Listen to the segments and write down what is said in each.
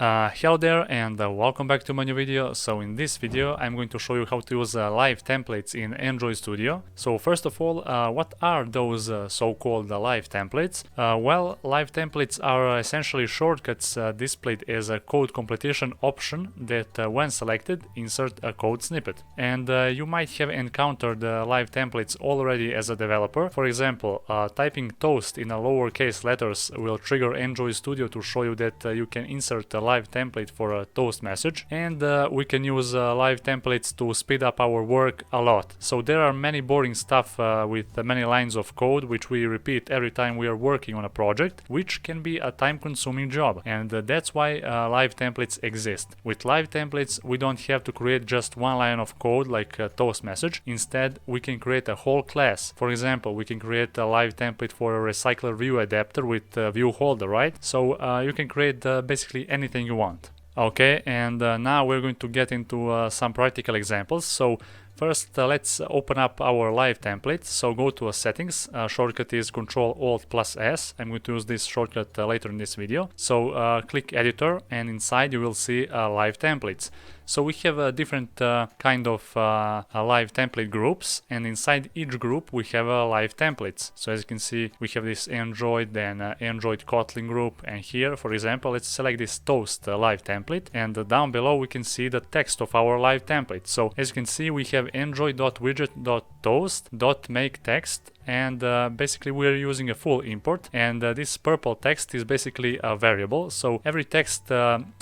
Hello there and welcome back to my new video. So in this video I'm going to show you how to use live templates in Android Studio. So first of all, what are those so-called live templates? Well, live templates are essentially shortcuts displayed as a code completion option that when selected insert a code snippet. And you might have encountered live templates already as a developer. For example, typing toast in a lowercase letters will trigger Android Studio to show you that you can insert a live template for a toast message, and we can use live templates to speed up our work a lot. So there are many boring stuff with many lines of code which we repeat every time we are working on a project, which can be a time-consuming job, and that's why live templates exist. With live templates we don't have to create just one line of code like a toast message. Instead we can create a whole class. For example, we can create a live template for a recycler view adapter with a view holder, right? So you can create basically anything you want. Okay, and now we're going to get into some practical examples. So first let's open up our live template. So go to settings, shortcut is Ctrl+Alt+S. I'm going to use this shortcut later in this video. So click editor, and inside you will see live templates. So we have different kind of live template groups, and inside each group we have live templates. So as you can see, we have this Android, then Android Kotlin group, and here, for example, let's select this toast live template, and down below we can see the text of our live template. So as you can see, we have android.widget.toast.makeText, and basically we're using a full import, and this purple text is basically a variable. So every text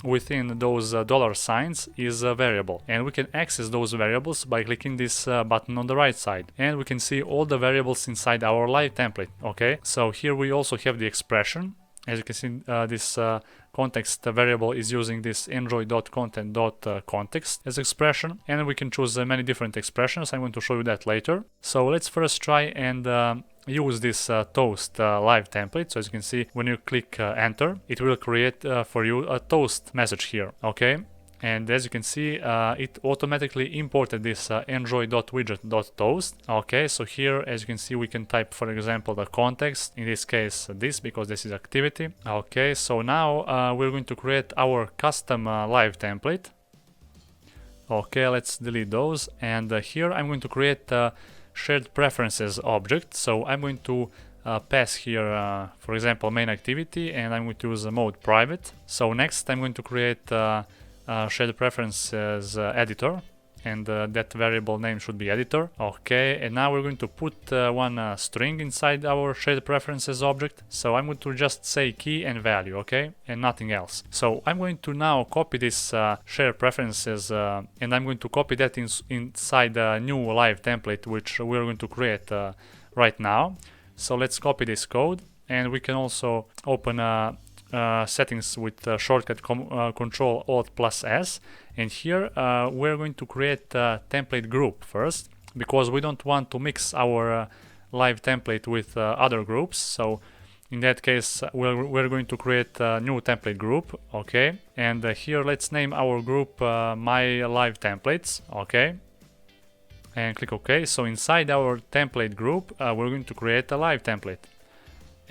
within those dollar signs is a variable, and we can access those variables by clicking this button on the right side, and we can see all the variables inside our live template. Okay, so here we also have the expression. As you can see, this context variable is using this android.content.context as expression, and we can choose many different expressions. I'm going to show you that later. So let's first try and use this toast live template. So as you can see, when you click enter, it will create for you a toast message here. Okay, and as you can see, it automatically imported this android.widget.toast. Okay, so here, as you can see, we can type, for example, the context, in this case this, because this is activity. Okay, so now we're going to create our custom live template. Okay, let's delete those, and here I'm going to create a shared preferences object. So I'm going to pass here, for example, main activity, and I'm going to use mode private. So next I'm going to create shared preferences editor, and that variable name should be editor. Okay, and now we're going to put one string inside our shared preferences object. So I'm going to just say key and value, okay, and nothing else. So I'm going to now copy this shared preferences, and I'm going to copy that inside a new live template which we're going to create right now. So let's copy this code, and we can also open settings with shortcut Ctrl+Alt+S, and here we're going to create a template group first, because we don't want to mix our live template with other groups. So in that case we're going to create a new template group. Okay, and here let's name our group my live templates. Okay, and click OK. So inside our template group we're going to create a live template.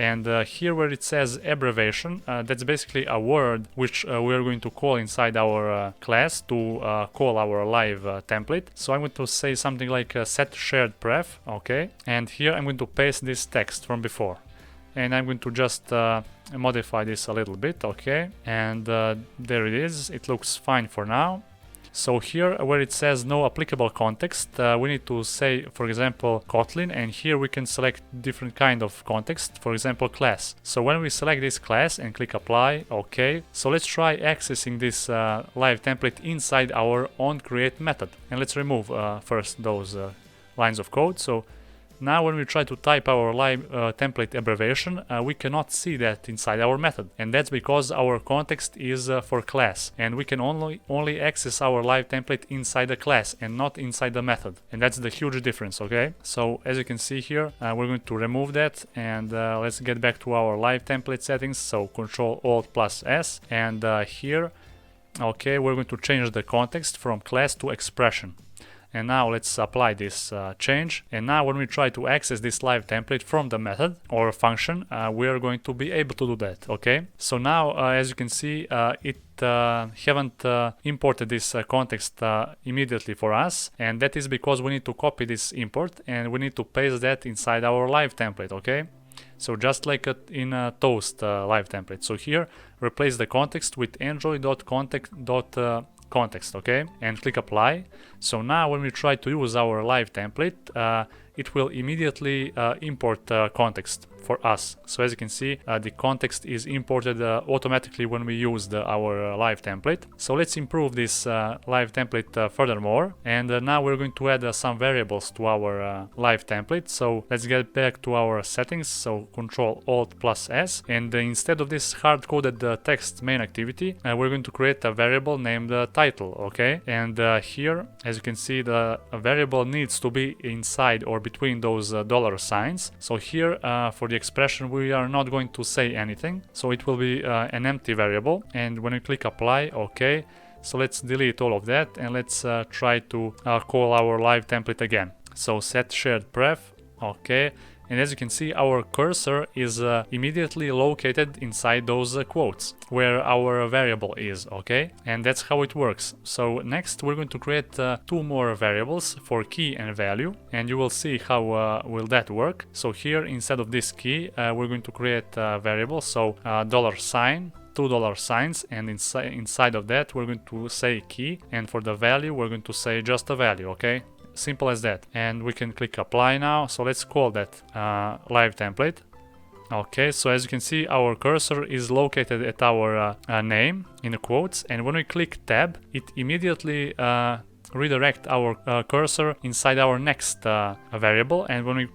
And here where it says abbreviation, that's basically a word which we're going to call inside our class to call our live template. So I'm going to say something like set shared pref, okay? And here I'm going to paste this text from before. And I'm going to just modify this a little bit, okay? And there it is, it looks fine for now. So here where it says no applicable context, we need to say, for example, Kotlin, and here we can select different kind of context, for example, class. So when we select this class and click apply, okay, so let's try accessing this live template inside our onCreate method. And let's remove first those lines of code. So now when we try to type our live template abbreviation, we cannot see that inside our method, and that's because our context is for class, and we can only access our live template inside the class and not inside the method, and that's the huge difference. Okay, so as you can see here, we're going to remove that, and let's get back to our live template settings. So Ctrl+Alt+S, and here, okay, we're going to change the context from class to expression. And now let's apply this change. And now when we try to access this live template from the method or function, we are going to be able to do that. Okay, so now as you can see, it haven't imported this context immediately for us, and that is because we need to copy this import and we need to paste that inside our live template. Okay, so just like in a toast live template. So here replace the context with enjoy.context, okay, and click apply. So now when we try to use our live template, it will immediately import context for us. So as you can see, the context is imported automatically when we use our live template. So let's improve this live template furthermore, and now we're going to add some variables to our live template. So let's get back to our settings, so Control Alt plus S, and instead of this hard-coded text main activity, we're going to create a variable named title, okay, and here as you can see, the variable needs to be inside or between those dollar signs. So here for the expression we are not going to say anything, so it will be an empty variable. And when you click apply, okay, so let's delete all of that and let's try to call our live template again. So set shared pref, okay, and as you can see, our cursor is immediately located inside those quotes where our variable is, okay, and that's how it works. So next we're going to create 2 more variables for key and value, and you will see how will that work. So here instead of this key, we're going to create a variable, so $, 2 dollar signs, and inside of that we're going to say key, and for the value we're going to say just a value, okay. Simple as that. And we can click apply now. So let's call that live template. Okay, so as you can see, our cursor is located at our name in the quotes, and when we click tab, it immediately redirect our cursor inside our next variable, and when we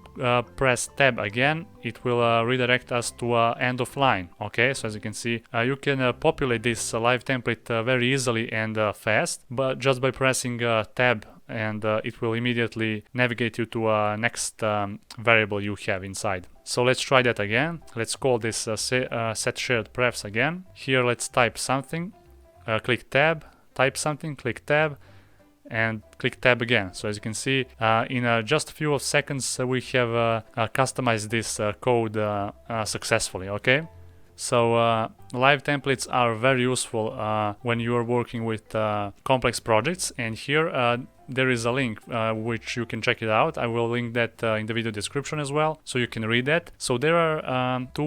press tab again, it will redirect us to end of line. Okay, so as you can see, you can populate this live template very easily and fast, but just by pressing tab, and it will immediately navigate you to next variable you have inside. So let's try that again. Let's call this set shared prefs again. Here let's type something, click tab, type something, click tab, and click tab again. So as you can see, in just a few seconds we have customized this code successfully. Okay, so live templates are very useful when you are working with complex projects, and here there is a link which you can check it out. I will link that in the video description as well, so you can read that. So there are 2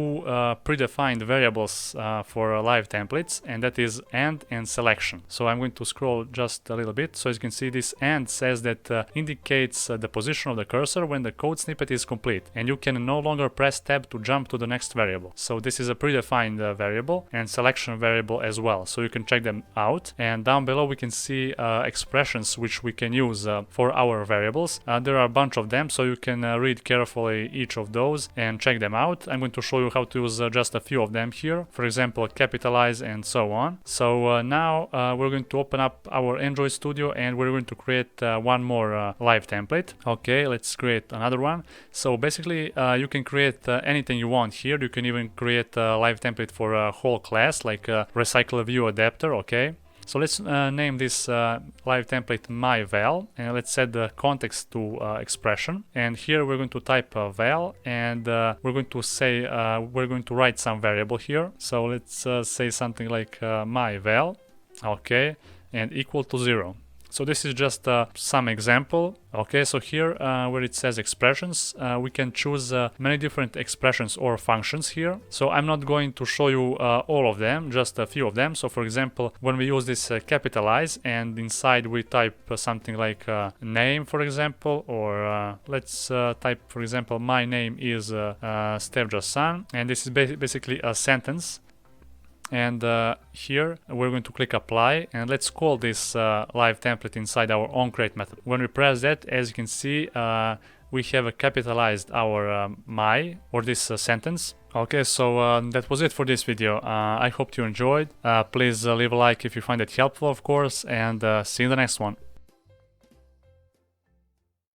predefined variables for live templates, and that is and selection. So I'm going to scroll just a little bit. So as you can see, this and says that indicates the position of the cursor when the code snippet is complete, and you can no longer press tab to jump to the next variable. So this is a predefined variable and selection variable as well, so you can check them out. And down below we can see expressions which we can use for our variables. There are a bunch of them, so you can read carefully each of those and check them out. I'm going to show you how to use just a few of them here, for example capitalize and so on. So now we're going to open up our Android Studio, and we're going to create one more live template. Okay, let's create another one. So basically you can create anything you want here. You can even create a live template for a whole class, like a recycle view adapter. Okay, so let's name this live template myval, and let's set the context to expression. And here we're going to type val, and we're going to say we're going to write some variable here. So let's say something like myval, okay, and equal to 0. So this is just some example. Okay, so here where it says expressions, we can choose many different expressions or functions here. So I'm not going to show you all of them, just a few of them. So for example, when we use this capitalize, and inside we type something like name, for example, or let's type, for example, my name is Stevdza-San, and this is basically a sentence. And here we're going to click apply, and let's call this live template inside our onCreate method. When we press that, as you can see, we have capitalized our my, or this sentence. Okay, so that was it for this video. I hope you enjoyed. Please leave a like if you find it helpful, of course, and see you in the next one.